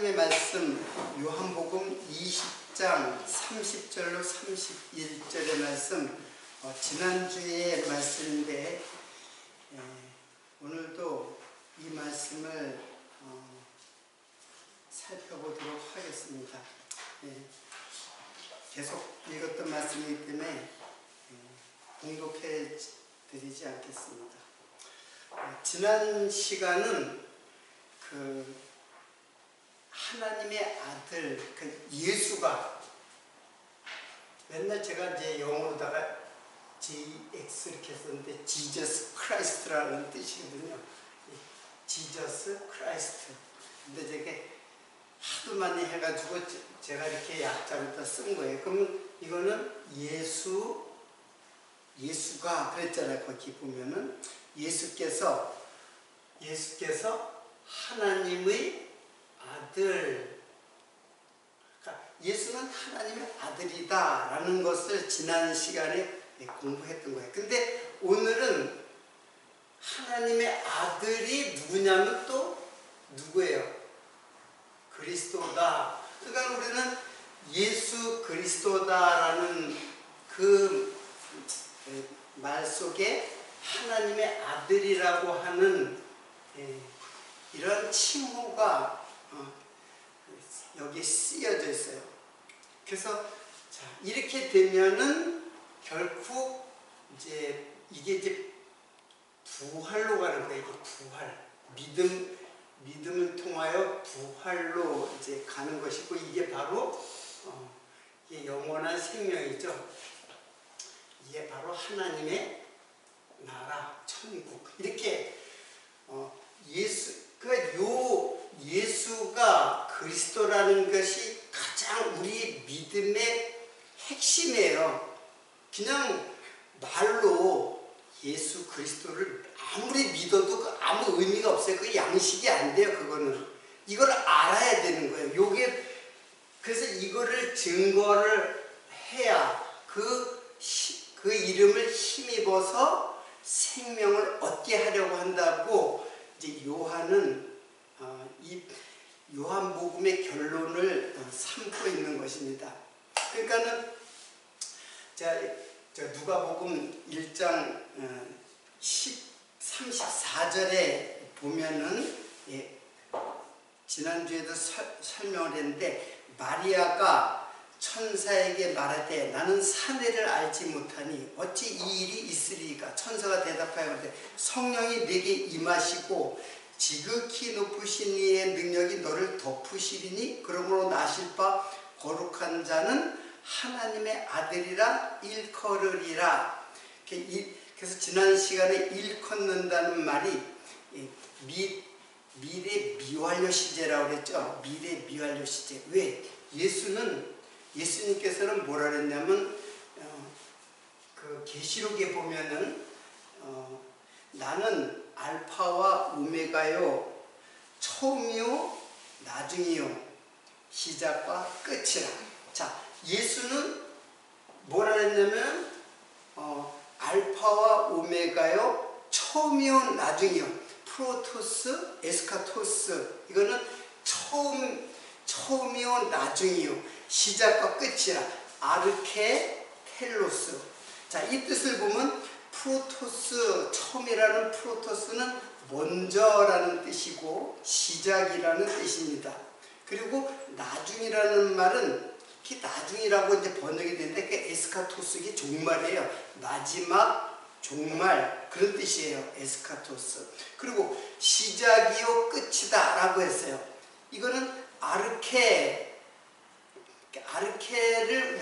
하나님의 말씀 요한복음 20장 30절로 31절의 말씀, 지난주의 말씀인데 오늘도 이 말씀을 살펴보도록 하겠습니다. 계속 읽었던 말씀이기 때문에 공독해 드리지 않겠습니다. 지난 시간은 하나님의 아들, 예수가, 맨날 제가 이제 영어로다가 JX 이렇게 썼는데 Jesus Christ라는 뜻이거든요. Jesus Christ. 근데 저게 하도 많이 해가지고 제가 이렇게 약자로 쓴 거예요. 그러면 이거는 예수가 그랬잖아요. 거기 보면은 예수께서 하나님의 아들, 그러니까 예수는 하나님의 아들이다 라는 것을 지난 시간에 공부했던 거예요. 근데 오늘은 하나님의 아들이 누구냐면 또 누구예요? 그리스도다. 그러니까 우리는 예수 그리스도다라는 그 말 속에 하나님의 아들이라고 하는 이런 칭호가 여기에 쓰여져 있어요. 그래서 이렇게 되면은 결국 이게 이제 부활로 가는 거예요. 이게 부활, 믿음을 통하여 부활로 이제 가는 것이고, 이게 바로 이게 영원한 생명이죠. 이게 바로 하나님의 나라, 천국. 이렇게 예수가 그리스도라는 것이 가장 우리 믿음의 핵심이에요. 그냥 말로 예수 그리스도를 아무리 믿어도 아무 의미가 없어요. 그 양식이 안 돼요. 그거는 이걸 알아야 되는 거예요. 그래서 이거를 증거를 해야 그 이름을 힘입어서 생명을 얻게 하려고 한다고 이제 요한은 이 요한복음의 결론을 삼고 있는 것입니다. 그러니까는 누가복음 1장 34절에 보면은 지난주에도 설명을 했는데, 마리아가 천사에게 말하되 나는 사내를 알지 못하니 어찌 이 일이 있으리이까? 천사가 대답하여되 성령이 내게 임하시고 지극히 높으신 이의 능력이 너를 덮으시리니 그러므로 나실 바 거룩한 자는 하나님의 아들이라 일컬으리라. 그래서 지난 시간에 일컫는다는 말이 미래 미완료 시제라고 그랬죠. 미래 미완료 시제. 왜? 예수님께서는 뭐라 그랬냐면, 그 계시록에 보면은 나는 알파와 오메가요, 처음이요 나중이요, 시작과 끝이라. 자, 예수는 뭐라 그랬냐면 알파와 오메가요, 처음이요 나중이요, 프로토스 에스카토스. 이거는 처음이요 나중이요, 시작과 끝이라. 아르케 텔로스. 자, 이 뜻을 보면 프로토스, 처음이라는 프로토스는 먼저라는 뜻이고 시작이라는 뜻입니다. 그리고 나중이라는 말은 나중이라고 이제 번역이 되는데 그 에스카토스, 이게 종말이에요. 마지막, 종말, 그런 뜻이에요. 에스카토스. 그리고 시작이요 끝이다 라고 했어요. 이거는 아르케를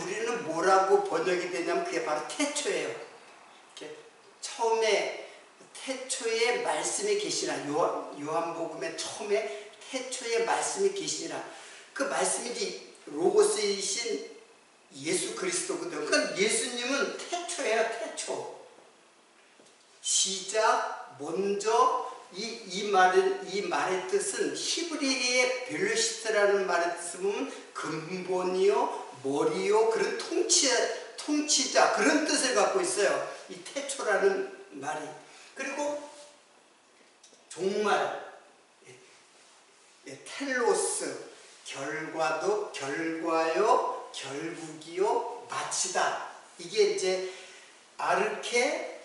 우리는 뭐라고 번역이 되냐면 그게 바로 태초예요. 처음에 태초에 말씀이 계시나, 요한복음의 처음에 태초에 말씀이 계시니라. 그 말씀이 로고스이신 예수 그리스도거든요. 그러니까 예수님은 태초예요. 태초, 시작, 먼저. 이 말의 뜻은 히브리어의 벨로시트라는 말의 뜻을 보면 근본이요, 머리요, 그런 통치자, 그런 뜻을 갖고 있어요. 이 태초라는 말이. 그리고 종말, 텔로스, 결과요, 결국이요, 마치다. 이게 이제 아르케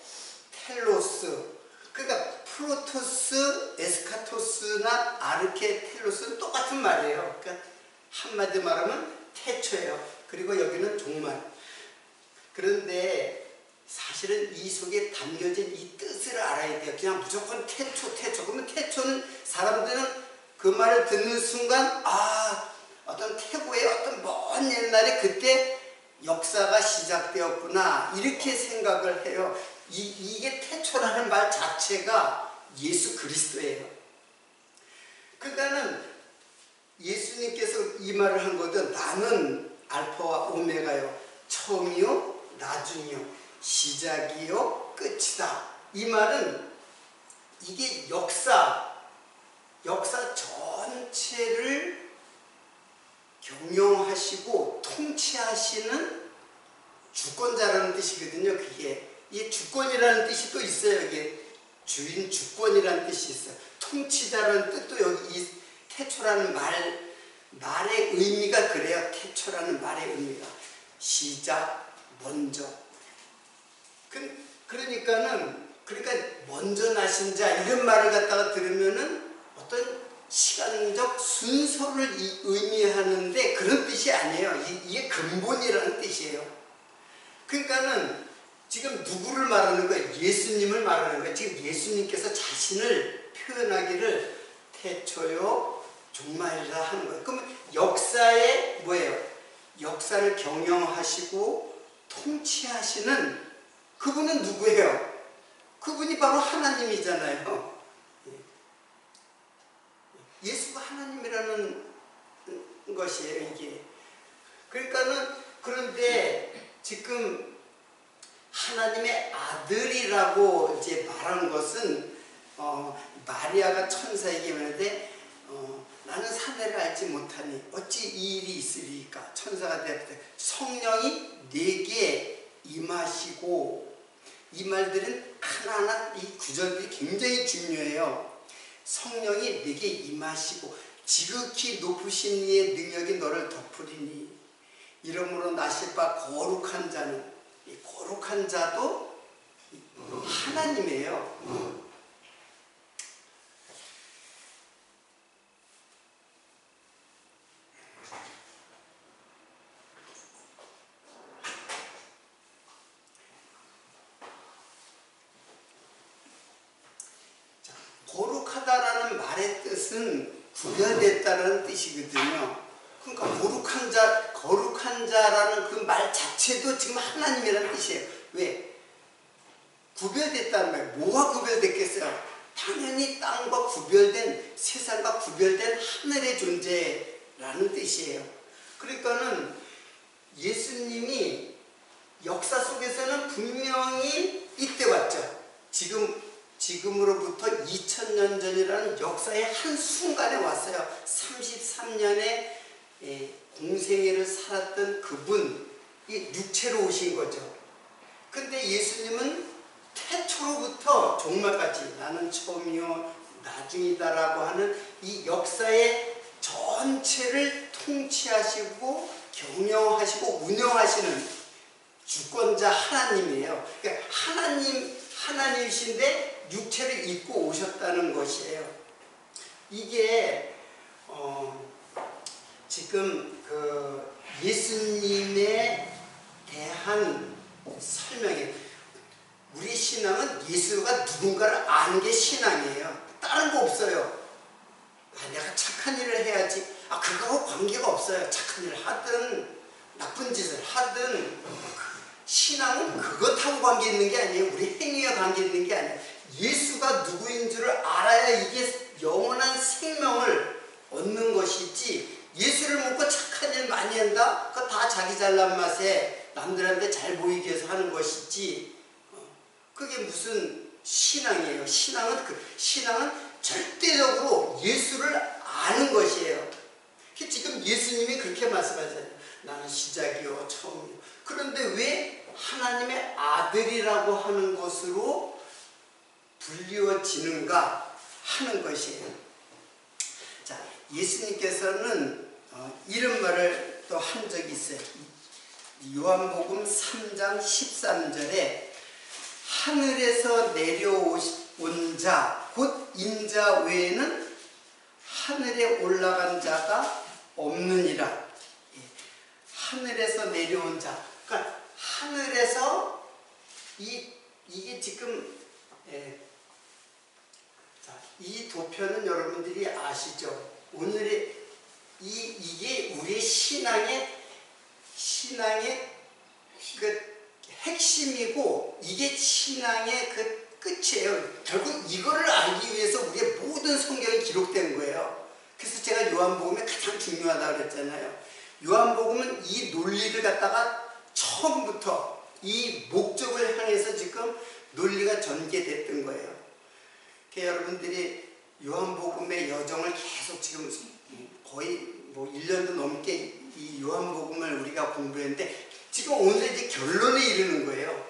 텔로스. 그러니까 프로토스, 에스카토스나 아르케 텔로스는 똑같은 말이에요. 그러니까 한마디 말하면 태초예요. 그리고 여기는 종말. 그런데 사실은 이 속에 담겨진 이 뜻을 알아야 돼요. 그냥 무조건 태초. 그러면 태초는 사람들은 그 말을 듣는 순간 어떤 태고의 어떤 먼 옛날에 그때 역사가 시작되었구나 이렇게 생각을 해요. 이게 태초라는 말 자체가 예수 그리스도예요. 그러니까는 예수님께서 이 말을 한 거든 나는 알파와 오메가요, 처음이요 나중이요, 시작이요 끝이다. 이 말은 이게 역사 전체를 경영하시고 통치하시는 주권자라는 뜻이거든요. 그게 이 주권이라는 뜻이 또 있어요. 이게 주인 주권이라는 뜻이 있어요. 통치자라는 뜻도 여기 이 태초라는 말의 의미가 그래요. 태초라는 말의 의미가 시작, 먼저. 그러니까 먼저 나신 자 이런 말을 갖다가 들으면은 어떤 시간적 순서를 의미하는데 그런 뜻이 아니에요. 이게 근본이라는 뜻이에요. 그러니까는 지금 누구를 말하는 거예요? 예수님을 말하는 거예요. 지금 예수님께서 자신을 표현하기를 태초요 종말이라 하는 거예요. 그러면 역사에 뭐예요? 역사를 경영하시고 통치하시는 그분은 누구예요? 그분이 바로 하나님이잖아요. 예수가 하나님이라는 것이에요, 이게. 그런데 지금 하나님의 아들이라고 이제 말한 것은, 마리아가 천사에게 말하되, 나는 사내를 알지 못하니 어찌 이 일이 있으리까? 천사가 대답해 성령이 내게 임하시고, 이 말들은 하나하나 이 구절들이 굉장히 중요해요. 성령이 내게 임하시고 지극히 높으신 이의 능력이 너를 덮으리니 이러므로 나실 바 거룩한 자는, 이 거룩한 자도 하나님이에요. 거룩하다라는 말의 뜻은 구별됐다는 뜻이거든요. 그러니까 거룩한 자라는 그 말 자체도 지금 하나님이라는 뜻이에요. 왜? 구별됐다는 말, 뭐가 구별됐겠어요? 당연히 땅과 구별된, 세상과 구별된 하늘의 존재라는 뜻이에요. 그러니까는 예수님이 역사 속에서는 분명히 이때 왔죠. 지금으로부터 2000년 전이라는 역사의 한순간에 왔어요. 33년의 공생애를 살았던 그분이 육체로 오신 거죠. 근데 예수님은 태초로부터 종말까지 나는 처음이요 나중이다라고 하는 이 역사의 전체를 통치하시고 경영하시고 운영하시는 주권자 하나님이에요. 그러니까 하나님이신데 육체를 입고 오셨다는 것이에요. 이게 지금 그 예수님에 대한 설명이에요. 우리 신앙은 예수가 누군가를 아는 게 신앙이에요. 다른 거 없어요. 내가 착한 일을 해야지. 그거하고 관계가 없어요. 착한 일을 하든 나쁜 짓을 하든 신앙은 그것하고 관계 있는 게 아니에요. 우리 행위와 관계 있는 게 아니에요. 예수가 누구인 줄을 알아야 이게 영원한 생명을 얻는 것이지, 예수를 믿고 착한 일 많이 한다? 그거 다 자기 잘난 맛에 남들한테 잘 보이기 위해서 하는 것이지, 그게 무슨 신앙이에요. 신앙은 절대적으로 예수를 아는 것이에요. 지금 예수님이 그렇게 말씀하잖아요. 나는 시작이요 처음이요. 그런데 왜 하나님의 아들이라고 하는 것으로 불리워지는가 하는 것이에요. 자, 예수님께서는 이런 말을 또 한 적이 있어요. 요한복음 3장 13절에 하늘에서 내려온 자, 곧 인자 외에는 하늘에 올라간 자가 없느니라. 하늘에서 내려온 자. 그러니까 하늘에서 이게 지금 이 도표는 여러분들이 아시죠? 오늘의 이게 우리의 신앙의 그 핵심이고 이게 신앙의 그 끝이에요. 결국 이거를 알기 위해서 우리의 모든 성경이 기록된 거예요. 그래서 제가 요한복음이 가장 중요하다고 그랬잖아요. 요한복음은 이 논리를 갖다가 처음부터 이 목적을 향해서 지금 논리가 전개됐던 거예요. 여러분들이 요한복음의 여정을 계속 지금 거의 1년도 넘게 이 요한복음을 우리가 공부했는데 지금 오늘 이제 결론에 이르는 거예요.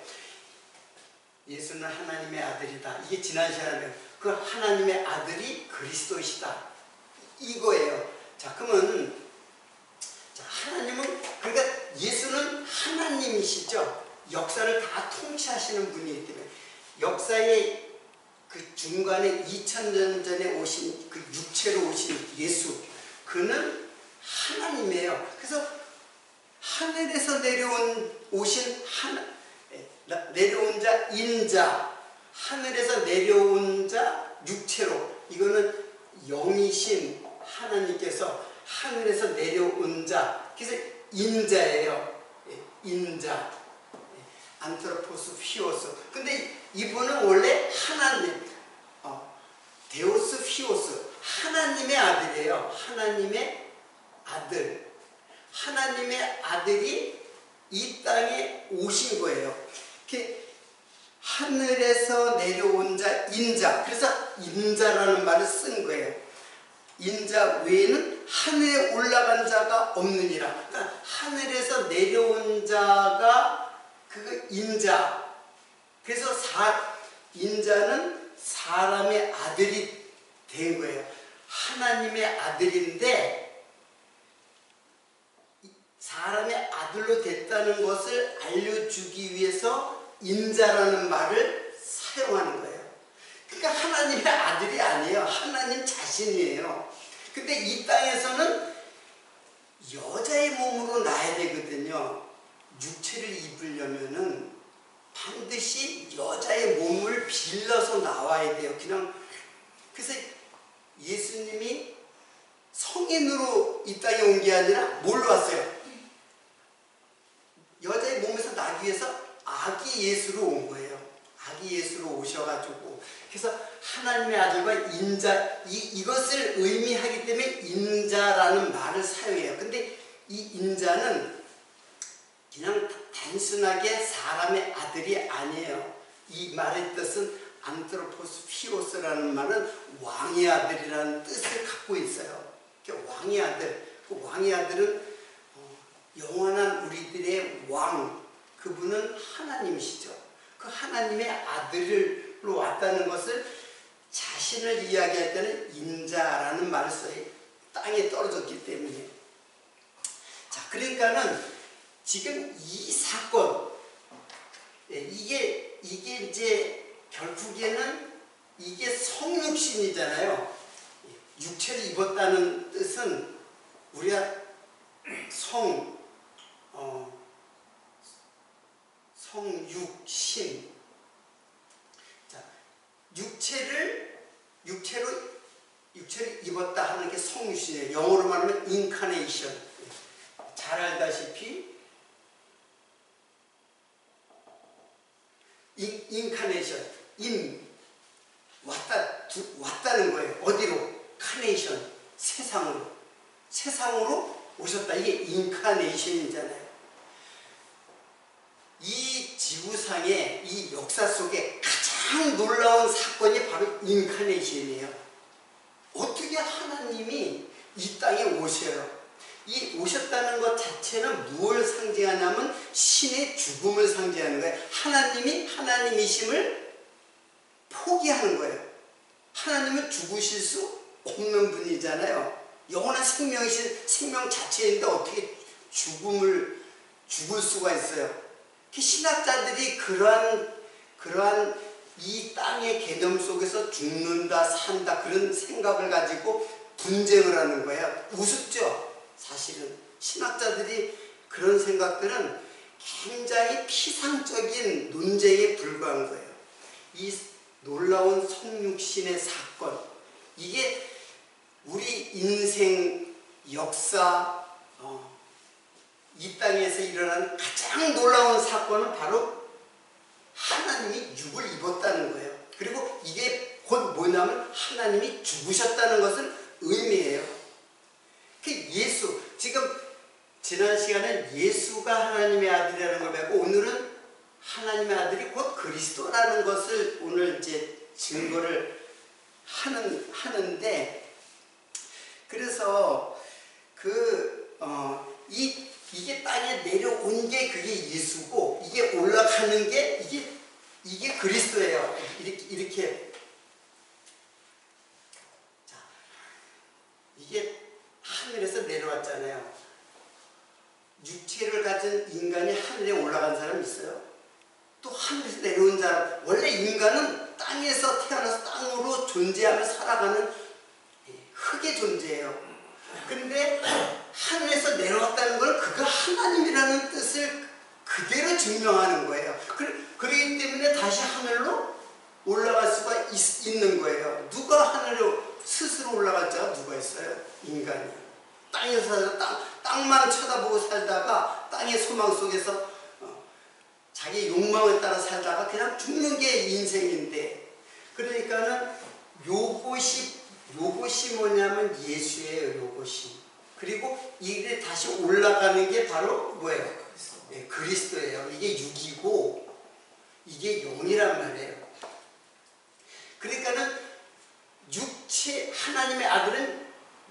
예수는 하나님의 아들이다. 이게 지난 시간에 그 하나님의 아들이 그리스도시다. 이거예요. 자, 그러면 하나님은, 그러니까 예수는 하나님이시죠. 역사를 다 통치하시는 분이기 때문에 역사의 그 중간에 2000년 전에 오신 그 육체로 오신 예수, 그는 하나님이에요. 그래서 하늘에서 내려온 자 인자, 하늘에서 내려온 자 육체로, 이거는 영이신 하나님께서 하늘에서 내려온 자, 그래서 인자예요. 인자, 안트로포스 피오스. 근데 이분은 원래 하나님, 데오스 피오스, 하나님의 아들이에요. 하나님의 아들. 하나님의 아들이 이 땅에 오신 거예요. 하늘에서 내려온 자 인자. 그래서 인자라는 말을 쓴 거예요. 인자 외에는 하늘에 올라간 자가 없느니라. 그러니까 하늘에서 내려온 자가 그 인자. 그래서 인자는 사람의 아들이 된 거예요. 하나님의 아들인데 사람의 아들로 됐다는 것을 알려주기 위해서 인자라는 말을 사용하는 거예요. 그러니까 하나님의 아들이 아니에요. 하나님 자신이에요. 근데 이 땅에서는 여자의 몸으로 나야 되거든요. 육체를 입으려면은 반드시 여자의 몸을 빌려서 나와야 돼요. 그래서 예수님이 성인으로 이 땅에 온 게 아니라 뭘로 왔어요? 여자의 몸에서 나기 위해서 아기 예수로 온 거예요. 아기 예수로 오셔가지고, 그래서 하나님의 아들과 인자, 이것을 의미하기 때문에 인자라는 말을 사용해요. 근데 이 인자는 그냥 단순하게 사람의 아들이 아니에요. 이 말의 뜻은 안트로포스 피오스라는 말은 왕의 아들이라는 뜻을 갖고 있어요. 왕의 아들, 그 왕의 아들은 영원한 우리들의 왕, 그분은 하나님이시죠. 그 하나님의 아들로 왔다는 것을 자신을 이야기할 때는 인자라는 말을 써요. 땅에 떨어졌기 때문에. 자, 그러니까는 지금 이 사건, 이게 이제 결국에는 이게 성육신이잖아요. 육체를 입었다는 뜻은 우리가 성육신. 자, 육체로 입었다 하는 게 성육신이에요. 영어로 말하면 incarnation. 잘 알다시피 incarnation, 왔다는 거예요. 어디로? 카네이션, 세상으로 오셨다. 이게 인카네이션이잖아요. 이 지구상의 이 역사 속에 가장 놀라운 사건이 바로 인카네이션이에요. 어떻게 하나님이 이 땅에 오셔요? 이 오셨다는 것 자체는 무엇을 상징하냐면 신의 죽음을 상징하는 거예요. 하나님이 하나님이심을 포기하는 거예요. 하나님은 죽으실 수 없는 분이잖아요. 영원한 생명이신 생명 자체인데 어떻게 죽을 수가 있어요? 신학자들이 그러한 이 땅의 개념 속에서 죽는다 산다 그런 생각을 가지고 분쟁을 하는 거예요. 우습죠? 사실은 신학자들이 그런 생각들은 굉장히 피상적인 논쟁에 불과한 거예요. 이 놀라운 성육신의 사건, 이게 우리 인생 역사 이 땅에서 일어난 가장 놀라운 사건은 바로 하나님이 육을 입었다는 거예요. 그리고 이게 곧 뭐냐면 하나님이 죽으셨다는 것을 의미해요. 예수, 지금 지난 시간에 예수가 하나님의 아들이라는 걸 배웠고, 오늘은 하나님의 아들이 곧 그리스도라는 것을 오늘 이제 증거를 하는데, 그래서 이게 땅에 내려온 게 그게 예수고, 이게 올라가는 게 이게 그리스도예요. 이렇게. 자, 이게 하늘에서 내려왔잖아요. 육체를 가진 인간이 하늘에 올라간 사람 있어요? 또 하늘에서 내려온 사람, 원래 인간은 땅에서 태어나서 땅으로 존재하며 살아가는 흑의 존재예요. 근데 하늘에서 내려왔다는 걸 그가 하나님이라는 뜻을 그대로 증명하는 거예요. 그렇기 때문에 다시 하늘로 올라갈 수가 있는 거예요. 누가 하늘로 스스로 올라갈 자가 누가 있어요? 인간이요. 땅에서 살다가 땅만 쳐다보고 살다가 땅의 소망 속에서 자기 욕망에 따라 살다가 그냥 죽는 게 인생인데, 그러니까는 요것이 뭐냐면 예수예요. 요것이. 그리고 이게 다시 올라가는 게 바로 뭐예요? 네, 그리스도예요. 이게 육이고 이게 영이란 말이에요. 그러니까는 하나님의 아들은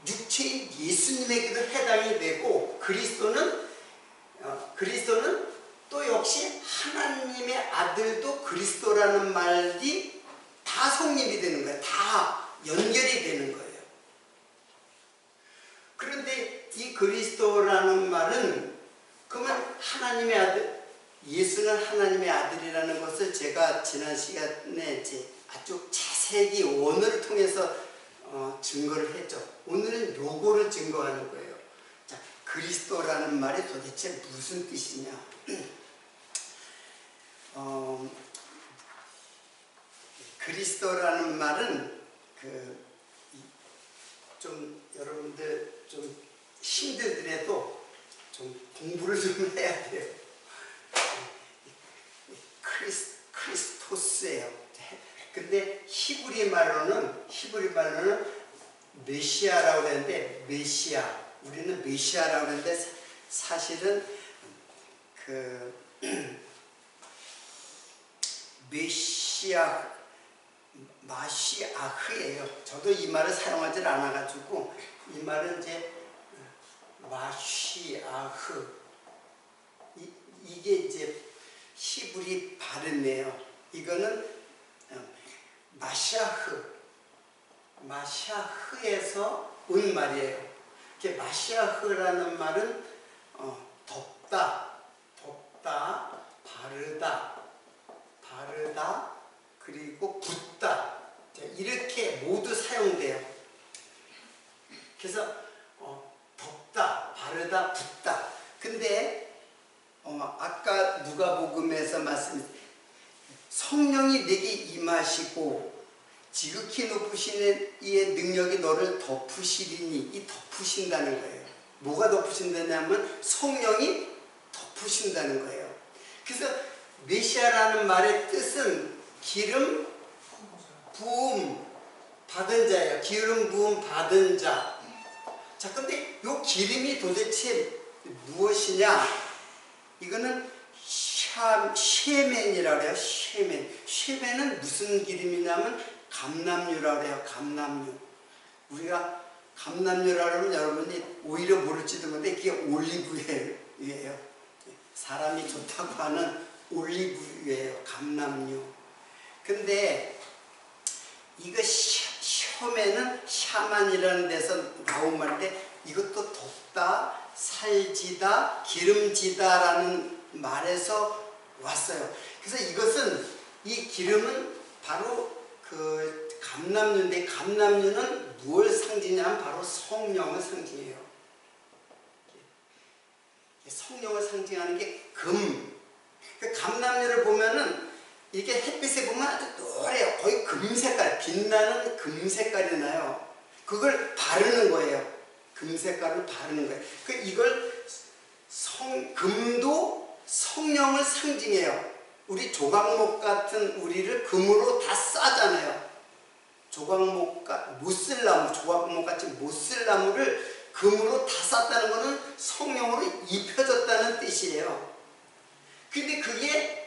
육체인 예수님에게도 해당이 되고, 그리스도는 또 역시 하나님의 아들도 그리스도라는 말이 다 성립이 되는 거예요. 다 연결이 되는 거예요. 그런데 이 그리스도라는 말은, 그러면 하나님의 아들, 예수는 하나님의 아들이라는 것을 제가 지난 시간에 이제 아주 자세히 원어를 통해서 증거를 했죠. 오늘은 요거를 증거하는 거예요. 자, 그리스도라는 말이 도대체 무슨 뜻이냐? 그리스도라는 말은 좀 여러분들 좀 힘들더라도 좀 공부를 좀 해야 돼요. 크리스토스예요. 근데 히브리 말로는 메시아라고 하는데, 우리는 메시아라고 하는데 사실은 마시아흐예요. 저도 이 말을 사용하지 않아가지고, 이 말은 이제 마시아흐, 이게 이제 히브리 발음이에요. 이거는 마시아흐에서 온 말이에요. 이렇게 마시아흐라는 말은 덮다, 바르다, 그리고 붓다, 이렇게 모두 사용돼요. 그래서 덮다, 바르다, 붓다. 근데 아까 누가복음에서 성령이 내게 임하시고 지극히 높으신 이의 능력이 너를 덮으시리니, 이 덮으신다는 거예요. 뭐가 덮으신다냐면 성령이 덮으신다는 거예요. 그래서 메시아라는 말의 뜻은 기름 부음 받은 자예요. 기름 부음 받은 자. 자, 근데 이 기름이 도대체 무엇이냐? 이거는 쉐멘이라고 해요. 쉐멘은 무슨 기름이냐면 감람유라고 해요. 감람유. 우리가 감람유라고 하면 여러분이 오히려 모를지도 모르는데 그게 올리브유예요. 사람이 좋다고 하는 올리브유예요. 감람유. 근데 이거 처음에는 샤만이라는 데서 나온 말인데 이것도 덥다, 살지다, 기름지다라는 말에서 왔어요. 그래서 이것은 이 기름은 바로 그 감람류인데 감람류는 무엇을 상징하냐면 바로 성령을 상징해요. 성령을 상징하는 게 금. 그 감람류를 보면은 이게 햇빛에 보면 아주 노래요. 거의 금색깔, 빛나는 금색깔이 나요. 그걸 바르는 거예요. 금색깔을 바르는 거예요. 그 이걸 금도 성령을 상징해요. 우리 조각목 같은 우리를 금으로 다 싸잖아요. 조각목 못쓸나무, 조각목 같이 못쓸나무를 금으로 다 쌌다는 것은 성령으로 입혀졌다는 뜻이에요. 근데 그게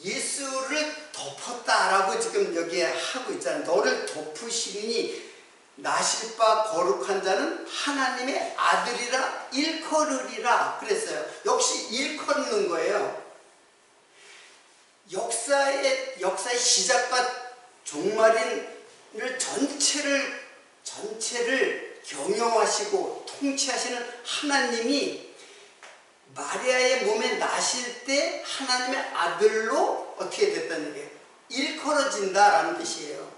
예수를 덮었다라고 지금 여기에 하고 있잖아요. 너를 덮으시니 나실 바 거룩한 자는 하나님의 아들이라 일컬으리라 그랬어요. 역시 일컫는 거예요. 역사의 시작과 종말을 전체를 경영하시고 통치하시는 하나님이 마리아의 몸에 나실 때 하나님의 아들로 어떻게 됐다는 얘기예요? 일컬어진다라는 뜻이에요.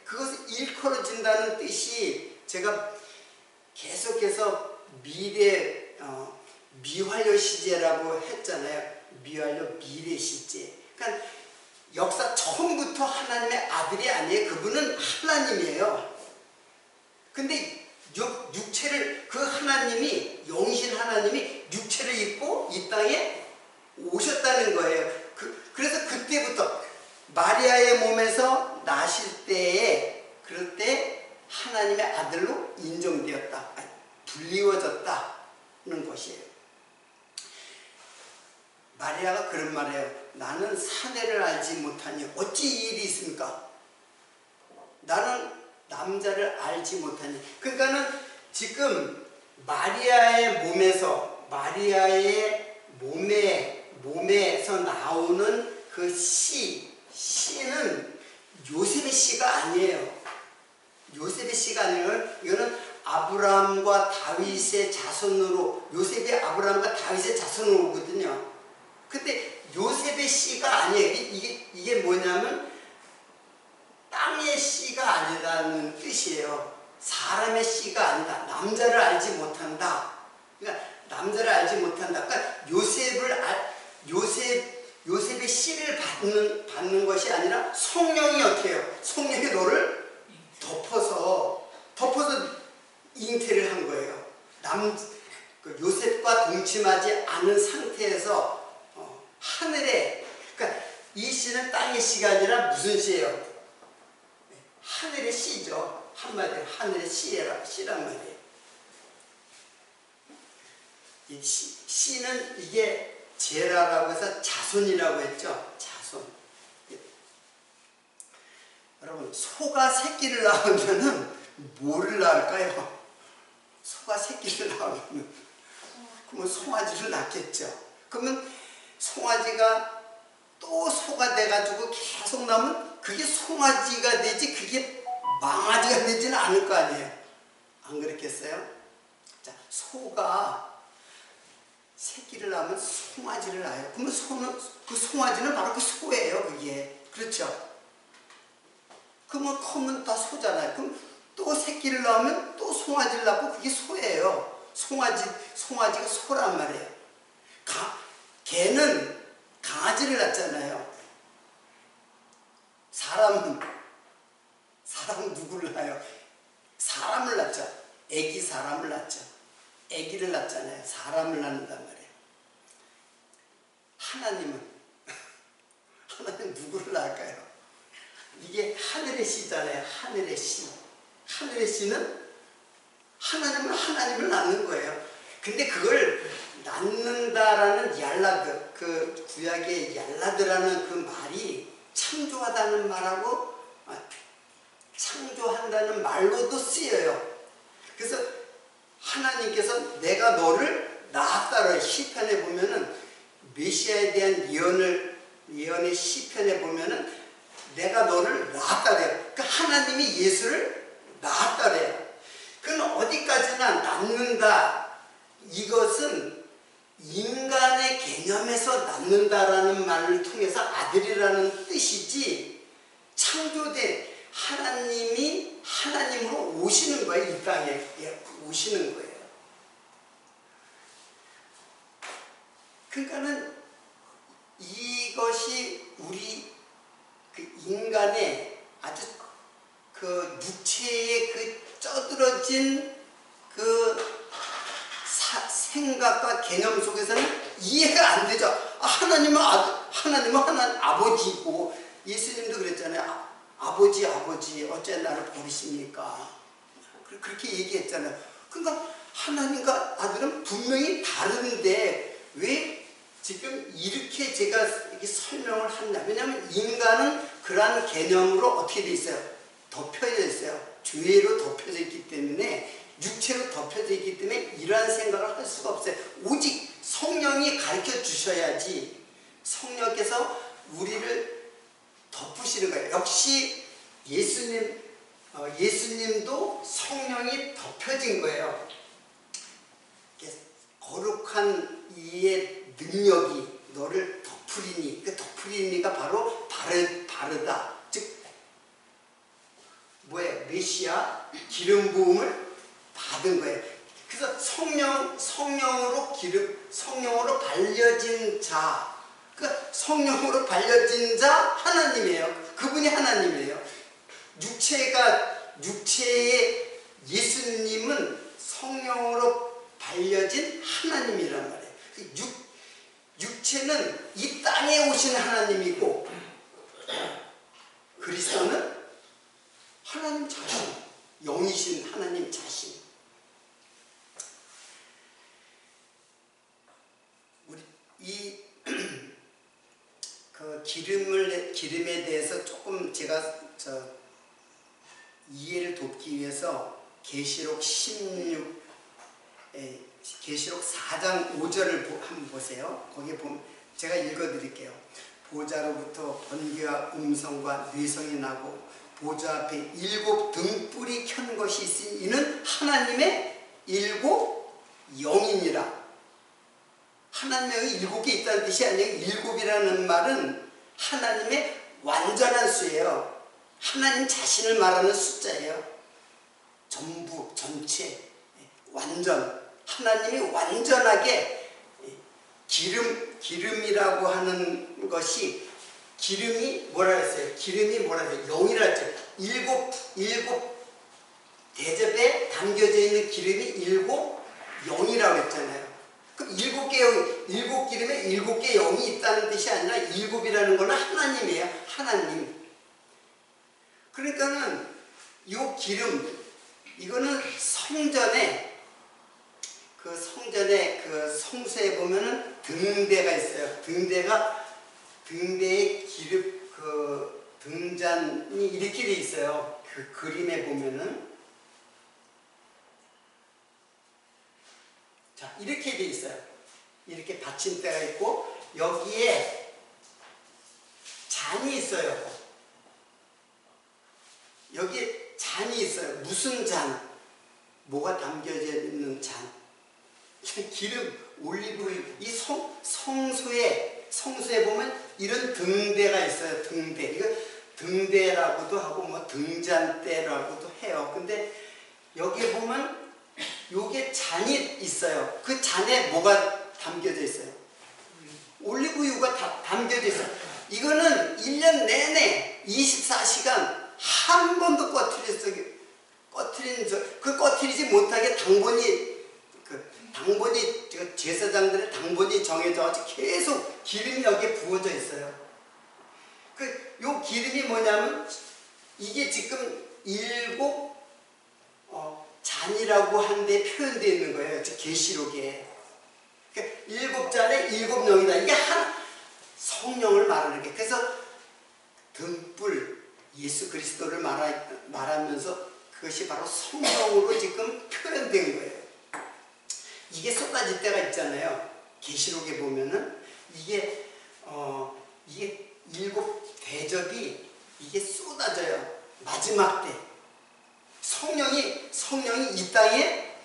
그것을 일컬어진다는 뜻이 제가 계속해서 미활료 시제라고 했잖아요. 미활료 미래 시제. 그러니까 역사 처음부터 하나님의 아들이 아니에요. 그분은 하나님이에요. 근데 육체를 그 하나님이 영신 하나님이 육체를 입고 이 땅에 오셨다는 거예요. 그래서 그때부터 마리아의 몸에서 나실 때에 그럴 때 하나님의 아들로 인정되었다. 불리워졌다는 것이에요. 마리아가 그런 말이에요. 나는 사내를 알지 못하니 어찌 이 일이 있습니까? 나는 남자를 알지 못하니. 그러니까는 지금 마리아의 몸에서 나오는 그 씨는 요셉의 씨가 아니에요. 요셉의 씨가 아니에요. 이거는 아브라함과 다윗의 자손으로, 요셉이 아브라함과 다윗의 자손으로 오거든요. 근데 요셉의 씨가 아니에요. 이게 뭐냐면 땅의 씨가 아니라는 뜻이에요. 사람의 씨가 아니다. 남자를 알지 못한다. 그러니까 남자를 알지 못한다. 그러니까 요셉의 씨를 받는 것이 아니라 성령이 어떻게 해요? 성령이 너를 덮어서 잉태를 한 거예요. 요셉과 동침하지 않은 상태에서 하늘에, 그러니까 이 씨는 땅의 씨가 아니라 무슨 씨예요? 하늘의 씨죠. 한마디로 하늘의 씨란 말이에요. 이 씨는 이게 제라라고 해서 자손이라고 했죠. 자손. 여러분, 소가 새끼를 낳으면은 뭐를 낳을까요? 소가 새끼를 낳으면 그러면 송아지를 낳겠죠. 그러면 송아지가 또 소가 돼가지고 계속 나오면 그게 송아지가 되지 그게 망아지가 되지는 않을 거 아니에요. 안 그렇겠어요? 자, 소가 새끼를 낳으면 송아지를 낳아요. 그러면 그 송아지는 바로 그 소예요. 그게. 그렇죠? 그러면 커면 다 소잖아요. 그럼 또 새끼를 낳으면 또 송아지를 낳고 그게 소예요. 송아지가 소란 말이에요. 개는 강아지를 낳잖아요. 사람은 누구를 낳아요? 사람을 낳죠. 애기 사람을 낳죠. 애기를 낳잖아요. 사람을 낳는단 말이에요. 하나님 누구를 낳을까요? 이게 하늘의 씨잖아요. 하늘의 씨. 하늘의 씨는 하나님은 하나님을 낳는 거예요. 근데 그걸 낳는다라는 얄라드, 그 구약의 얄라드라는 그 말이 창조하다는 말하고 창조한다는 말로도 쓰여요. 그래서 하나님께서 내가 너를 낳았다를 시편에 보면은 메시아에 대한 예언의 시편에 보면은 내가 너를 낳았다 그래요. 그러니까 하나님이 예수를 낳았다래요. 그건 어디까지나 낳는다. 이것은 인간의 개념에서 낳는다라는 말을 통해서 아들이라는 뜻이지, 창조된 하나님이 하나님으로 오시는 거예요. 이 땅에 오시는 거예요. 그러니까는 이것이 우리 그 인간의 아주 그 육체의 그 쩌들어진 그 생각과 개념 속에서는 이해가 안 되죠. 하나님은 하나님 아버지고, 예수님도 그랬잖아요. 아버지 어째 나를 버리십니까? 그렇게 얘기했잖아요. 그러니까 하나님과 아들은 분명히 다른데 왜 지금 이렇게 제가 이렇게 설명을 한다. 왜냐하면 인간은 그러한 개념으로 어떻게 돼 있어요? 덮여져 있어요. 죄로 덮여져 있기 때문에, 육체로 덮여져 있기 때문에 이러한 생각을 할 수가 없어요. 오직 성령이 가르쳐 주셔야지, 성령께서 우리를 덮으시는 거예요. 역시 예수님도 성령이 덮여진 거예요. 거룩한 이의 능력이 너를 덮으리니, 그 덮으리니가 바로 바르다. 즉 뭐예요? 메시아 기름 부음을 받은 거예요. 그래서 성령으로 발려진 자, 그 성령으로 발려진 자 하나님이에요. 그분이 하나님이에요. 육체의 예수님은 성령으로 발려진 하나님이란 말이에요. 육체는 이 땅에 오신 하나님이고, 그리스도는 하나님 자신, 영이신 하나님 자신. 우리 그 기름에 대해서 조금 제가 이해를 돕기 위해서 계시록 4장 5절을 한번 보세요. 거기에 보면 제가 읽어드릴게요. 보좌로부터 번개와 음성과 뇌성이 나고 보좌 앞에 7 등불이 켠 것이 있으니 이는 하나님의 7 영이니라. 하나님의 7개 있다는 뜻이 아니라 7이라는 말은 하나님의 완전한 수예요. 하나님 자신을 말하는 숫자예요. 전부, 전체, 완전. 하나님이 완전하게 기름이라고 하는 것이, 기름이 뭐라 했어요? 기름이 뭐라 했어요? 영이라 했죠. 7 대접에 담겨져 있는 기름이 7 영이라고 했잖아요. 그럼 7개 영, 7 기름에 7개 영이 있다는 뜻이 아니라 7이라는 거는 하나님이에요. 하나님. 그러니까는 이 기름, 이거는 성전에 그 성소에 보면은 등대가 있어요. 등대에 기름, 그 등잔이 이렇게 돼 있어요. 그 그림에 보면은. 자, 이렇게 돼 있어요. 이렇게 받침대가 있고, 여기에 잔이 있어요. 여기에 잔이 있어요. 무슨 잔? 뭐가 담겨져 있는 잔? 기름, 올리브유. 이 성소에 보면 이런 등대가 있어요. 등대. 이거 등대라고도 하고 뭐 등잔대라고도 해요. 근데 여기에 보면 요게 잔이 있어요. 그 잔에 뭐가 담겨져 있어요? 올리브유가 담겨져 있어요. 이거는 1년 내내 24시간 한 번도 꺼트리지 못하게 당번이 제사장들의 당번이 정해져가지고 계속 기름이 여기에 부어져 있어요. 요 기름이 뭐냐면, 이게 지금 7 잔이라고 한데 표현되어 있는 거예요. 계시록에. 7 잔에 7 영이다. 이게 성령을 말하는 게. 그래서 등불, 예수 그리스도를 말하면서 그것이 바로 성령으로 지금 표현된 거예요. 이게 쏟아질 때가 있잖아요. 계시록에 보면은 이게 7 대접이 이게 쏟아져요. 마지막 때 성령이 이 땅에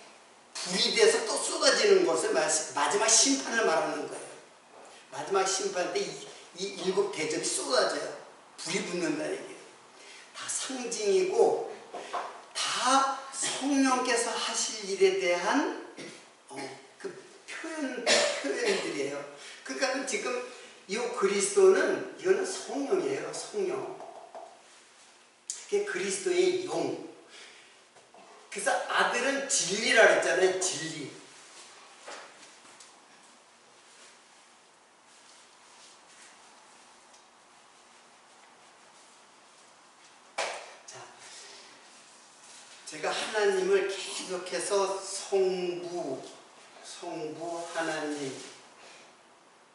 불이 돼서 또 쏟아지는 것을 마지막 심판을 말하는 거예요. 마지막 심판 때 이 일곱 대접이 쏟아져요. 불이 붙는다는 얘기예요. 다 상징이고 다 성령께서 하실 일에 대한 그 표현들이에요. 그러니까 지금 이 그리스도는 이거는 성령이에요. 성령. 그게 그리스도의 영. 그래서 아들은 진리라 그랬잖아요. 진리. 자, 제가 하나님을 계속해서 성부 하나님,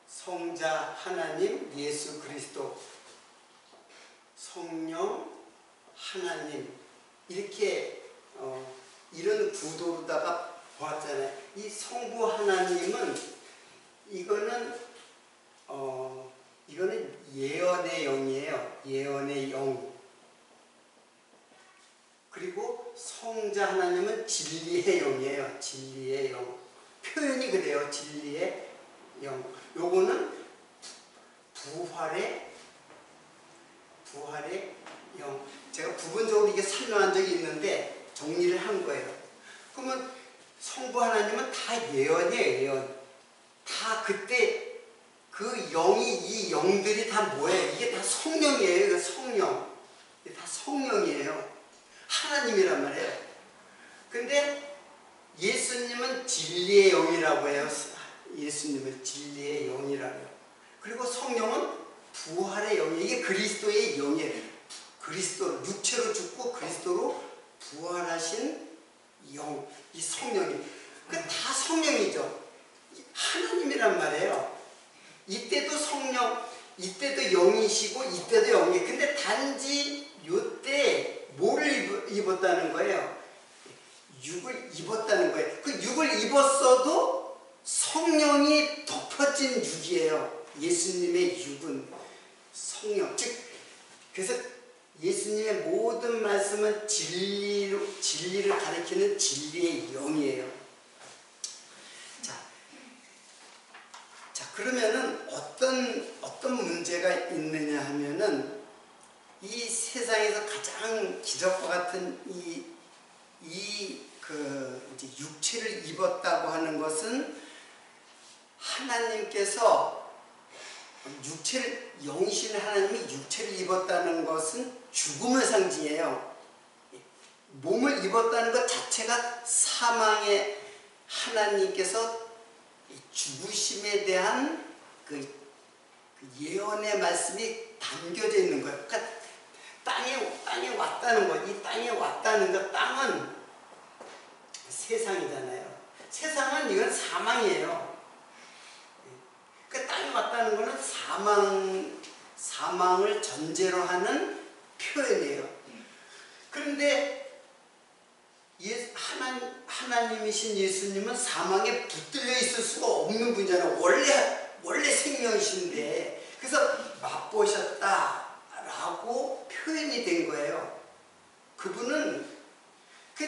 성자 하나님, 예수 그리스도, 성령 하나님 이렇게 이런 구도로다가 보았잖아요. 이 성부 하나님은 이거는 예언의 영이에요. 예언의 영. 그리고 성자 하나님은 진리의 영이에요. 진리의 영. 표현이 그래요. 진리의 영. 요거는 부활의 영. 제가 부분적으로 이게 설명한 적이 있는데 정리를 한 거예요. 그러면 성부 하나님은 다 예언이에요. 예언. 다 그때 그 영이 이 영들이 다 뭐예요? 이게 다 성령이에요. 성령. 이게 다 성령이에요. 하나님이란 말이에요. 근데 예수님은 진리의 영이라고 해요. 예수님은 진리의 영이라고 해요. 그리고 성령은 부활의 영이에요. 이게 그리스도의 영이에요. 그리스도로 육체로 죽고 그리스도로 부활하신 영, 이 성령이. 다 성령이죠. 하나님이란 말이에요. 이때도 성령, 이때도 영이시고 이때도 영이에요. 근데 단지 이때 뭐를 입었다는 거예요? 육을 입었다는 거예요. 그 육을 입었어도 성령이 덮어진 육이에요. 예수님의 육은 성령. 즉, 그래서 예수님의 모든 말씀은 진리를 가리키는 진리의 영이에요. 자, 그러면은 어떤 문제가 있느냐 하면은 이 세상에서 가장 기적과 같은 이제 육체를 입었다고 하는 것은 하나님께서 영이신 하나님이 육체를 입었다는 것은 죽음의 상징이에요. 몸을 입었다는 것 자체가 사망의 하나님께서 죽으심에 대한 그 예언의 말씀이 담겨져 있는 거예요. 그러니까 땅에 왔다는 거, 이 땅에 왔다는 것, 땅은 세상이잖아요. 세상은 이건 사망이에요. 그러니까 땅에 왔다는 거는 사망을 전제로 하는 표현이에요. 그런데 하나님이신 예수님은 사망에 붙들려 있을 수가 없는 분이잖아요. 원래 생명이신데, 그래서 맛보셨다라고 표현이 된 거예요. 그분은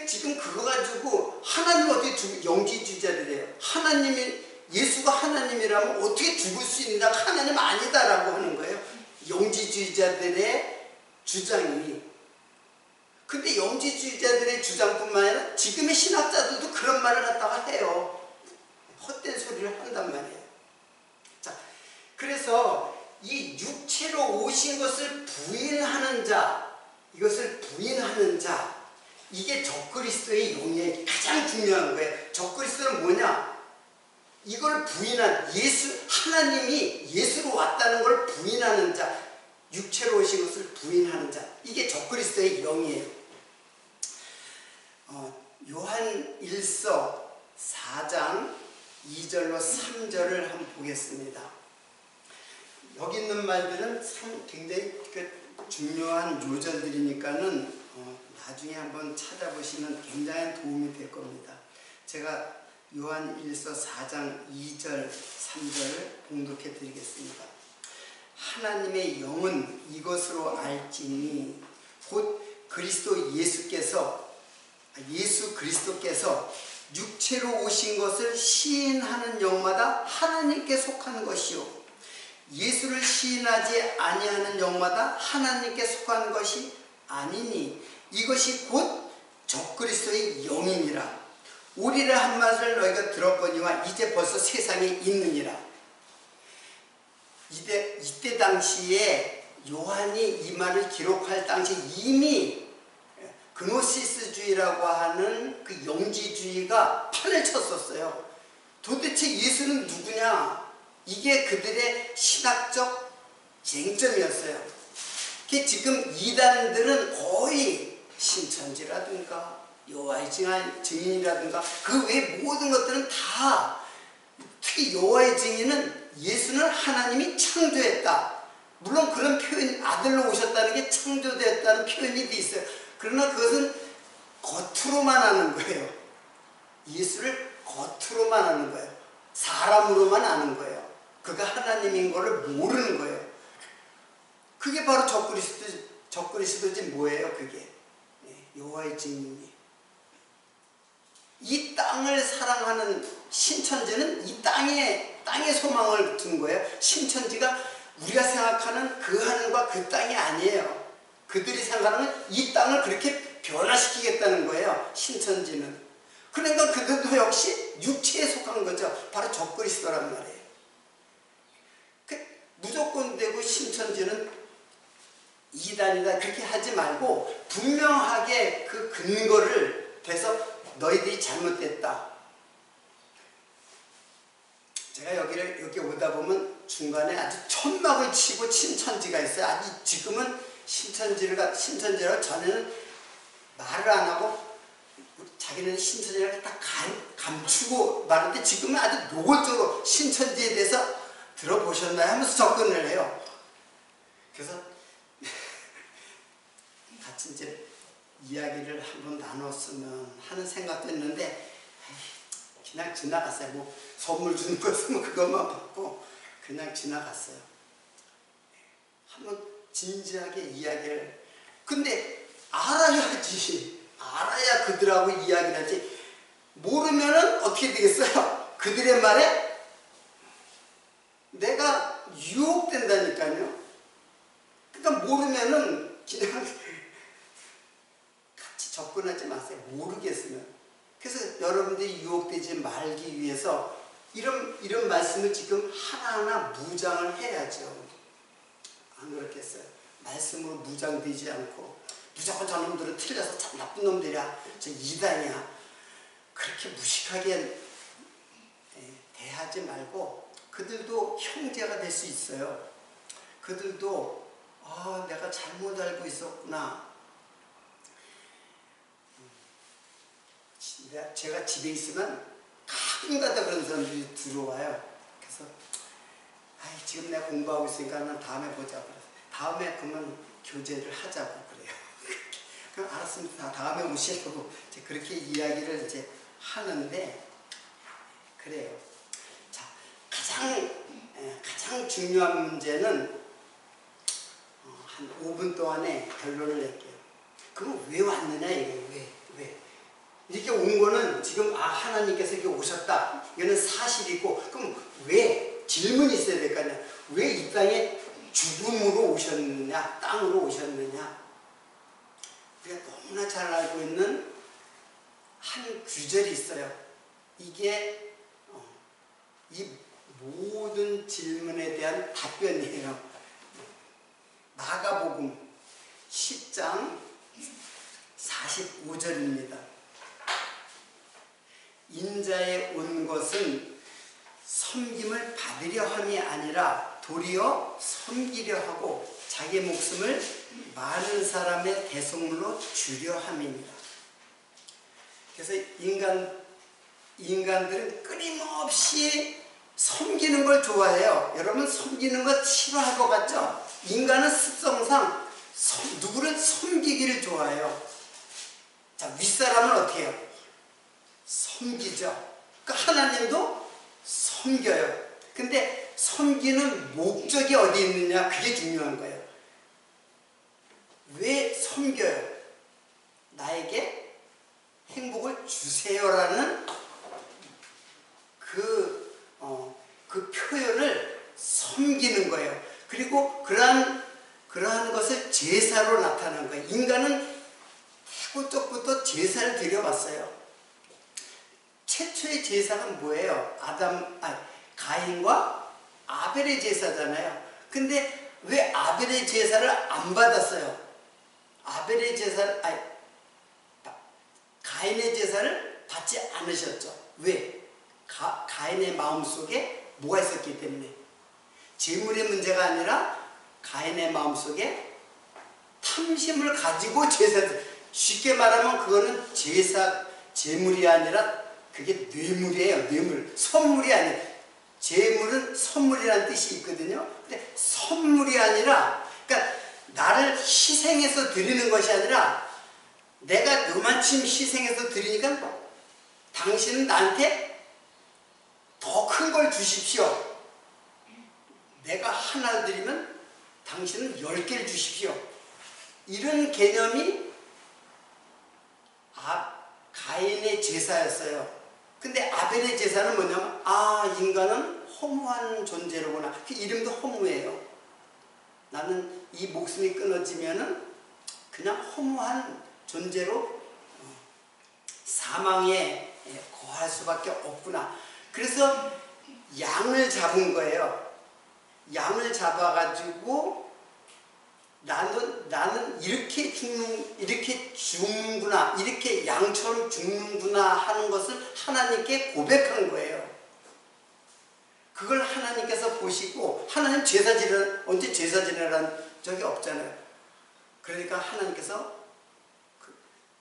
지금 그거 가지고 하나님 어떻게 영지주의자들이에요. 예수가 하나님이라면 어떻게 죽을 수 있느냐, 하나님 아니다라고 하는 거예요. 영지주의자들의 주장이. 근데 영지주의자들의 주장뿐만 아니라 지금의 신학자들도 그런 말을 갖다가 해요. 헛된 소리를 한단 말이에요. 자, 그래서 이 육체로 오신 것을 부인하는 자, 이게 적그리스도의 영의 가장 중요한 거예요. 적그리스도는 뭐냐? 이걸 부인한 하나님이 예수로 왔다는 걸 부인하는 자, 육체로 오신 것을 부인하는 자, 이게 적그리스도의 영이에요. 요한 1서 4장 2절로 3절을 한번 보겠습니다. 여기 있는 말들은 참 굉장히 중요한 요절들이니까는 나중에 한번 찾아보시면 굉장히 도움이 될 겁니다. 제가 요한 1서 4장 2절 3절을 봉독해 드리겠습니다. 하나님의 영은 이것으로 알지니 곧 예수 그리스도께서 육체로 오신 것을 시인하는 영마다 하나님께 속한 것이요 예수를 시인하지 아니하는 영마다 하나님께 속한 것이 아니니 이것이 곧 적그리스도의 영이니라. 오리라 한 말을 너희가 들었거니와 이제 벌써 세상에 있느니라. 이때 당시에 요한이 이 말을 기록할 당시 이미 그노시스주의라고 하는 그 영지주의가 판을 쳤었어요. 도대체 예수는 누구냐? 이게 그들의 신학적 쟁점이었어요. 지금 이단들은 거의 신천지라든가 여호와의 증인이라든가 그 외 모든 것들은 다, 특히 여호와의 증인은 예수는 하나님이 창조했다. 물론 그런 표현, 아들로 오셨다는 게 창조되었다는 표현이 돼 있어요. 그러나 그것은 겉으로만 하는 거예요. 예수를 겉으로만 하는 거예요. 사람으로만 아는 거예요. 그가 하나님인 것을 모르는 거예요. 그게 바로 적그리스도지 뭐예요 그게. 여호와의 증인이. 이 땅을 사랑하는 신천지는 이 땅에 소망을 둔 거예요. 신천지가 우리가 생각하는 그 하늘과 그 땅이 아니에요. 그들이 생각하는 이 땅을 그렇게 변화시키겠다는 거예요. 신천지는. 그러니까 그들도 역시 육체에 속한 거죠. 바로 적그리스도란 말이에요. 무조건 되고 신천지는 이단이다 그렇게 하지 말고 분명하게 그 근거를 대서 너희들이 잘못됐다. 제가 여기 오다 보면 중간에 아주 천막을 치고 신천지가 있어요. 아주 지금은 신천지라고 전에는 말을 안 하고 자기는 신천지라고 다 감추고 말하는데 지금은 아주 노골적으로 신천지에 대해서 들어보셨나요? 하면서 접근을 해요. 그래서 같이 이제 이야기를 한번 나눴으면 하는 생각도 했는데 그냥 지나갔어요. 뭐 선물 주는 것은 그것만 받고 그냥 지나갔어요. 한번 진지하게 이야기를. 근데 알아야지. 알아야 그들하고 이야기를 하지. 모르면은 어떻게 되겠어요? 그들의 말에 내가 유혹된다니까요. 그러니까 모르면은 그냥 같이 접근하지 마세요. 모르겠으면. 그래서 여러분들이 유혹되지 말기 위해서 이런 말씀을 지금 하나하나 무장을 해야죠. 안 그렇겠어요? 말씀으로 무장되지 않고 무조건 저놈들은 틀려서 참 나쁜 놈들이야. 저 이단이야. 그렇게 무식하게 대하지 말고 그들도 형제가 될 수 있어요. 그들도 내가 잘못 알고 있었구나. 제가 집에 있으면 가끔가다 그런 사람들이 들어와요. 그래서 지금 내가 공부하고 있으니까 난 다음에 보자. 다음에 그러면 교제를 하자고 그래요. 그럼 알았습니다. 다음에 오시려고 이제 그렇게 이야기를 이제 하는데 그래요. 자, 가장 중요한 문제는 한 5분 동안에 결론을 낼게요. 그럼 왜 왔느냐 이게 왜? 이렇게 온 거는 지금 하나님께서 이렇게 오셨다. 이거는 사실이고 그럼 왜? 질문이 있어야 될 거 아니야. 왜 이 땅에 죽음으로 오셨느냐? 땅으로 오셨느냐? 우리가 너무나 잘 알고 있는 한 구절이 있어요. 이게 이 모든 질문에 대한 답변이에요. 마가복음 10장 45절입니다. 인자에 온 것은 섬김을 받으려 함이 아니라 도리어 섬기려 하고 자기 목숨을 많은 사람의 대속물로 주려 함입니다. 그래서 인간들은 끊임없이 섬기는 걸 좋아해요. 여러분 섬기는 거 싫어할 것 같죠? 인간은 습성상 누구를 섬기기를 좋아해요. 자, 윗사람은 어떻게 해요? 섬기죠. 그러니까 하나님도 섬겨요. 근데 섬기는 목적이 어디 있느냐? 그게 중요한 거예요. 왜 섬겨요? 주세요라는 그 표현을 섬기는 거예요. 그리고 그러한 것을 제사로 나타난 거예요. 인간은 태고 쪽부터 제사를 드려왔어요. 최초의 제사가 뭐예요? 가인과 아벨의 제사잖아요. 근데 왜 아벨의 제사를 안 받았어요? 가인의 제사를 받지 않으셨죠. 왜? 가인의 마음속에 뭐가 있었기 때문에. 재물의 문제가 아니라 가인의 마음속에 탐심을 가지고 쉽게 말하면 그거는 재물이 아니라 그게 뇌물이에요. 뇌물. 선물이 아니에요. 재물은 선물이라는 뜻이 있거든요. 근데 선물이 아니라, 그러니까 나를 희생해서 드리는 것이 아니라 내가 너만큼 희생해서 드리니까 당신은 나한테 더 큰 걸 주십시오. 내가 하나 드리면 당신은 10개를 주십시오. 이런 개념이 가인의 제사였어요. 근데 아벨의 제사는 뭐냐면 인간은 허무한 존재로구나. 그 이름도 허무예요. 나는 이 목숨이 끊어지면은 그냥 허무한 존재로 사망에 거할 수밖에 없구나. 그래서 양을 잡은 거예요. 양을 잡아가지고 나는 이렇게 죽는구나, 이렇게 양처럼 죽는구나 하는 것을 하나님께 고백한 거예요. 그걸 하나님께서 보시고, 하나님 언제 제사 지내라는 적이 없잖아요. 그러니까 하나님께서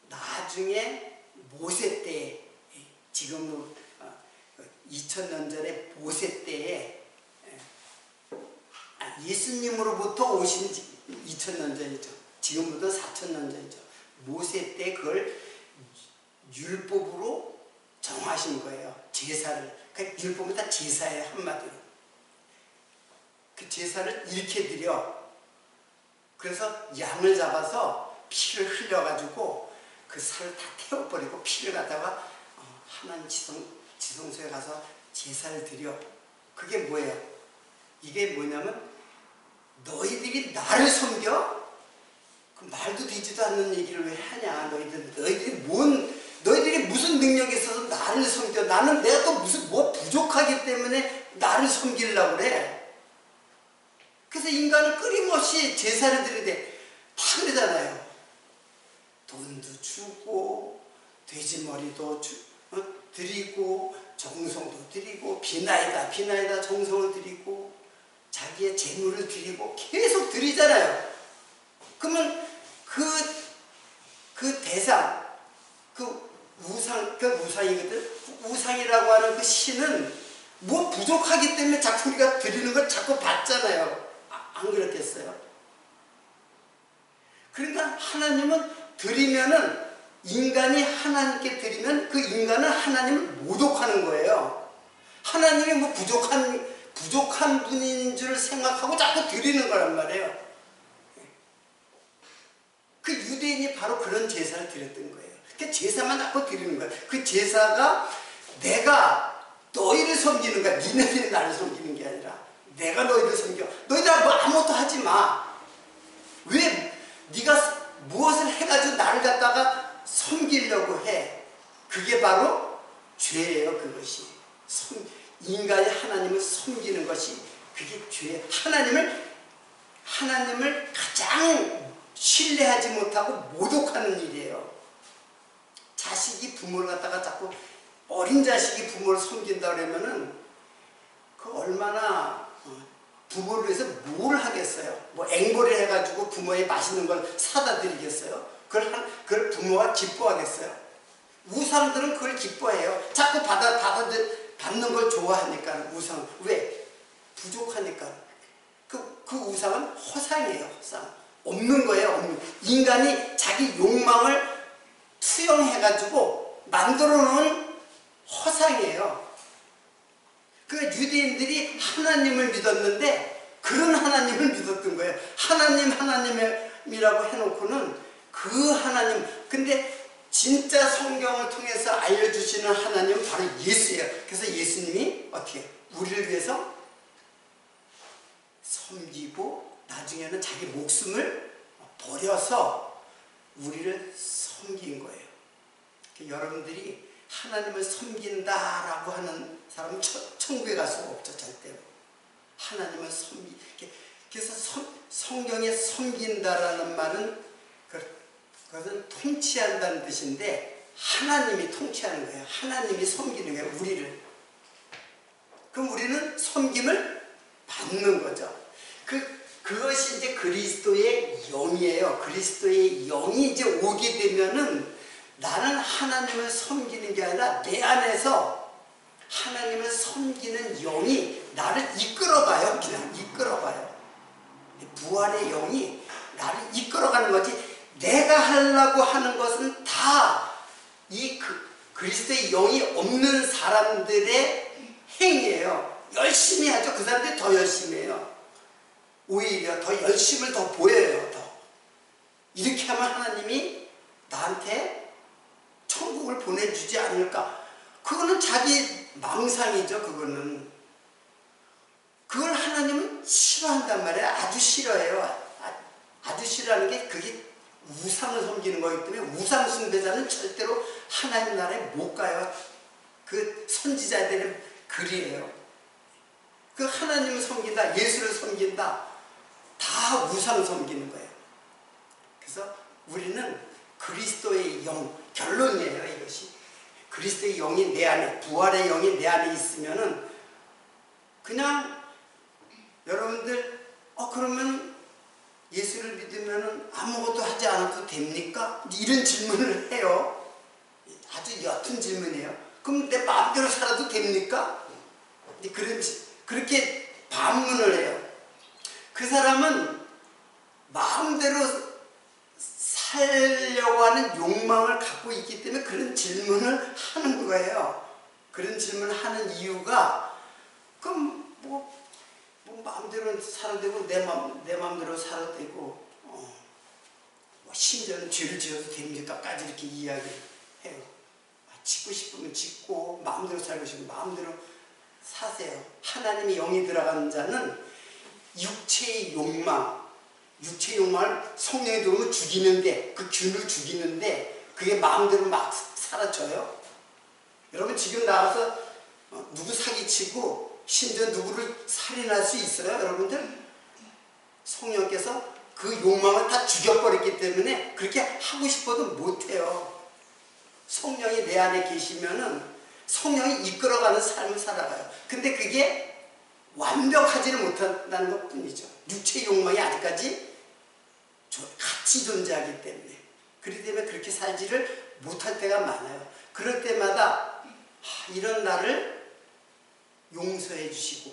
나중에 모세 때에, 지금으로 2000년 전에 모세 때에 예수님으로부터 오신 2000년 전이죠. 지금부터 4000년 전이죠. 모세 때 그걸 율법으로 정하신 거예요. 제사를. 그러니까 율법은 다 제사예요. 한마디로. 그 제사를 이렇게 드려. 그래서 양을 잡아서 피를 흘려가지고 그 살을 다 태워버리고 피를 갖다가 하나님 지성소에 가서 제사를 드려. 그게 뭐예요? 이게 뭐냐면 너희들이 나를 섬겨? 그 말도 되지도 않는 얘기를 왜 하냐. 너희들이 무슨 능력이 있어서 나를 섬겨? 내가 또 뭐 부족하기 때문에 나를 섬기려고 그래. 그래서 인간은 끊임없이 제사를 드리되 다 그러잖아요. 돈도 주고 돼지머리도 드리고 정성도 드리고 비나이다 정성을 드리고 자기의 재물을 드리고 계속 드리잖아요. 그러면 그 대상, 우상이거든. 우상이라고 하는 그 신은 뭐 부족하기 때문에 자꾸 우리가 드리는 걸 자꾸 받잖아요. 안 그렇겠어요? 그러니까 하나님은 드리면은, 인간이 하나님께 드리면 그 인간은 하나님을 모독하는 거예요. 하나님이 뭐 부족한 분인 줄 생각하고 자꾸 드리는 거란 말이에요. 그 유대인이 바로 그런 제사를 드렸던 거예요. 그 제사만 자꾸 드리는 거예요. 그 제사가 내가 너희를 섬기는 거야. 니네들이 나를 섬기는 게 아니라 내가 너희를 섬겨. 너희들 뭐 아무것도 하지 마. 왜 네가 무엇을 해가지고 나를 갖다가 섬기려고 해. 그게 바로 죄예요. 그것이 인간이 하나님을 섬기는 것이 그게 죄예요. 하나님을 가장 신뢰하지 못하고 모독하는 일이에요. 자식이 부모를 갖다가 자꾸, 어린 자식이 부모를 섬긴다 그러면은 그 얼마나 부모를 위해서 뭘 하겠어요. 뭐 앵벌을 해가지고 부모의 맛있는 걸 사다 드리겠어요. 그걸 부모가 기뻐하겠어요. 우상들은 그걸 기뻐해요. 자꾸 받는 걸 좋아하니까. 우상. 왜? 부족하니까. 그 우상은 허상이에요. 허상. 없는 거예요. 인간이 자기 욕망을 투영해가지고 만들어 놓은 허상이에요. 그러니까 유대인들이 하나님을 믿었는데 그런 하나님을 믿었던 거예요. 하나님이라고 해놓고는 그 하나님. 근데 진짜 성경을 통해서 알려주시는 하나님은 바로 예수예요. 그래서 예수님이 어떻게 해요? 우리를 위해서 섬기고 나중에는 자기 목숨을 버려서 우리를 섬긴 거예요. 여러분들이 하나님을 섬긴다라고 하는 사람은 천국에 갈 수가 없죠. 절대로. 하나님을 그래서 성경에 섬긴다라는 말은 그것은 통치한다는 뜻인데 하나님이 통치하는 거예요. 하나님이 섬기는 거예요. 우리를. 그럼 우리는 섬김을 받는 거죠. 그것이 이제 그리스도의 영이에요. 그리스도의 영이 이제 오게 되면은 나는 하나님을 섬기는 게 아니라 내 안에서 하나님을 섬기는 영이 나를 이끌어가요. 그냥 이끌어가요. 부활의 영이 나를 이끌어가는 거지. 내가 하려고 하는 것은 다 이 그리스도의 영이 없는 사람들의 행위예요. 열심히 하죠. 그 사람들이 더 열심히 해요. 오히려 더 열심을 더 보여요. 더. 이렇게 하면 하나님이 나한테 천국을 보내주지 않을까. 그거는 자기 망상이죠. 그걸 하나님은 싫어한단 말이에요. 아주 싫어해요. 아주 싫어하는 게 그게 우상을 섬기는 거기 때문에 우상 숭배자는 절대로 하나님 나라에 못 가요. 그 선지자들의 글이에요. 그 하나님을 섬긴다, 예수를 섬긴다, 다 우상 섬기는 거예요. 그래서 우리는 그리스도의 영, 결론이에요. 이것이 그리스도의 영이 내 안에, 부활의 영이 내 안에 있으면은 그냥 여러분들 그러면 예수를 믿으면 아무것도 하지 않아도 됩니까? 이런 질문을 해요. 아주 옅은 질문이에요. 그럼 내 마음대로 살아도 됩니까? 그렇게 반문을 해요. 그 사람은 마음대로 살려고 하는 욕망을 갖고 있기 때문에 그런 질문을 하는 거예요. 그런 질문을 하는 이유가 그럼 마음대로 살아도 되고 내 마음대로 살아도 되고 심지어는 죄를 지어도 됩니까?까지 이렇게 이야기해요. 짓고 싶으면 짓고 마음대로 살고 싶으면 마음대로 사세요. 하나님의 영이 들어간 자는 육체의 욕망을 성령이 들어오면 죽이는데 그 균을 죽이는데 그게 마음대로 막 사라져요. 여러분 지금 나와서 누구 사기치고 심지어 누구를 살인할 수 있어요? 여러분들? 성령께서 그 욕망을 다 죽여버렸기 때문에 그렇게 하고 싶어도 못해요. 성령이 내 안에 계시면은 성령이 이끌어가는 삶을 살아가요. 근데 그게 완벽하지는 못한다는 것 뿐이죠. 육체의 욕망이 아직까지 같이 존재하기 때문에. 그렇기 때문에 그렇게 살지를 못할 때가 많아요. 그럴 때마다 이런 나를 용서해 주시고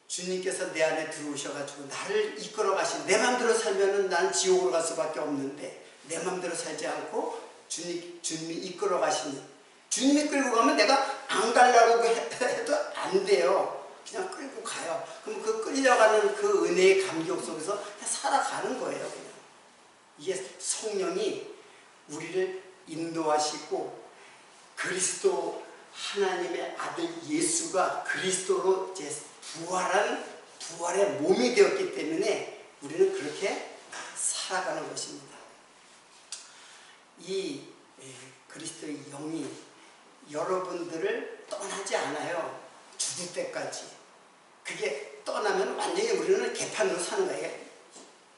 주님께서 내 안에 들어오셔가지고 나를 이끌어 가시고 내 마음대로 살면은 난 지옥으로 갈 수밖에 없는데 내 마음대로 살지 않고 주님이 이끌어 가시니 주님이 끌고 가면 내가 안 가려고 해도 안 돼요. 그냥 끌고 가요. 그럼 그 끌려가는 그 은혜의 감격 속에서 그냥 살아가는 거예요. 그냥. 이게 성령이 우리를 인도하시고 그리스도 하나님의 아들 예수가 그리스도로 이제 부활의 몸이 되었기 때문에 우리는 그렇게 살아가는 것입니다. 이 그리스도의 영이 여러분들을 떠나지 않아요. 죽을 때까지. 그게 떠나면 완전히 우리는 개판으로 사는 거예요.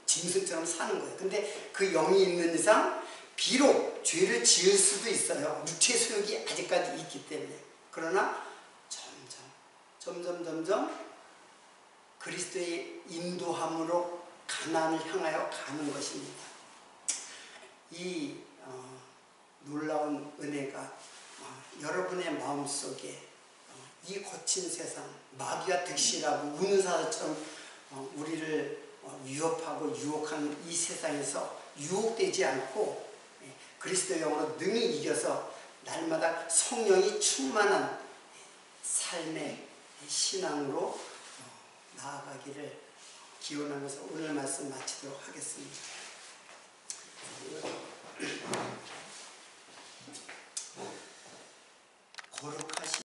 짐승처럼 사는 거예요. 근데 그 영이 있는 이상 비록 죄를 지을 수도 있어요. 육체의 소욕이 아직까지 있기 때문에. 그러나 점점 그리스도의 인도함으로 가나안을 향하여 가는 것입니다. 이 놀라운 은혜가 여러분의 마음속에 이 거친 세상, 마귀가 득실하고 우는 사자처럼 우리를 위협하고 유혹하는 이 세상에서 유혹되지 않고 그리스도의 영으로 능히 이겨서 날마다 성령이 충만한 삶의 신앙으로 나아가기를 기원하면서 오늘 말씀 마치도록 하겠습니다. 거룩한